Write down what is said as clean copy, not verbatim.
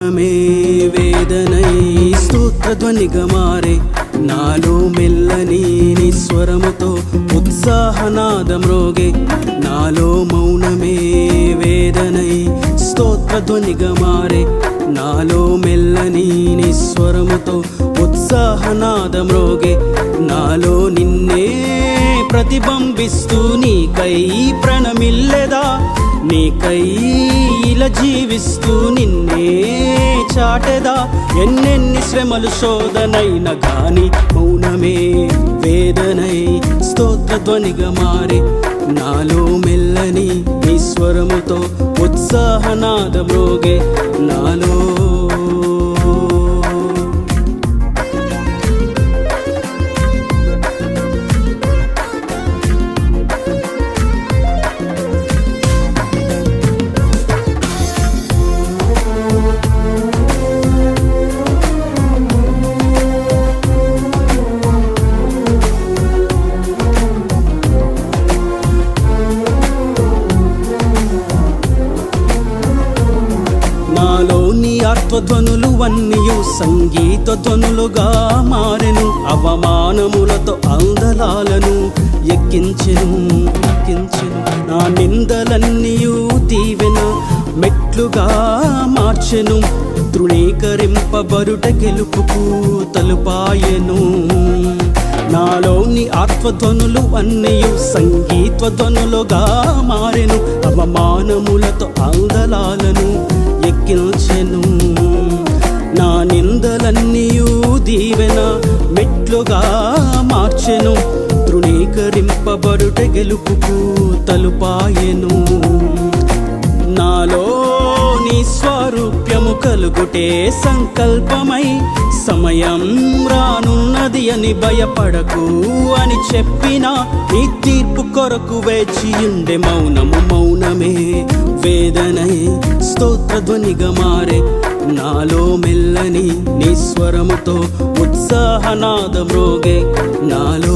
మే వేదనై స్తోత్రధ్వనిగా మారే నాలో మెల్లని నిస్వరముతో ఉత్సాహనాదం రోగే నాలో మౌనమే వేదనై స్తోత్రధ్వనిగా మారే నాలో మెల్లని నిస్వరముతో ఉత్సాహనాదం రోగే నాలో నిన్నే ప్రతిబింబిస్తూ నీకై ప్రణమిల్లెదా నీకై ఇలా జీవిస్తూ నిన్నే చాటెదా ఎన్నెన్ని శ్రమలు శోధనైన గాని మౌనమే వేదనై స్తోత్రధ్వనిగా మారే నాలో మెల్లని ఈశ్వరముతో ఉత్సాహనాదం రోగే నాలో ఆత్మధ్వనులు అన్నియు సంగీత ధ్వనులుగా మారెను అవమానములతో అందలాలను ఎక్కించెను నా నిందలన్నీయు దీవెన మెట్లుగా మార్చెను తృణీకరింపబరుట గెలుపుకు తలుపాయెను నాలోని ఆత్మధ్వనులు అన్నయు సంగీత ధ్వనులుగా మారెను అవమానములతో అందలాలను ఎక్కించెను నా నిందలన్నీయు దీవెన మెట్లుగా మార్చెను తృణీకరింపబడుట గెలుపుకు తలుపాయెను నాలో నీ స్వరూప్యము కలుగుటే సంకల్పమై సమయం రానున్నది అని భయపడకు అని చెప్పిన నీ తీర్పు కొరకు వేచియుండే మౌనమే వేదనై స్తోత్రధ్వనిగా మారే నాలో మెల్లని నిస్వరముతో ఉత్సాహనాదం రోగే నాలో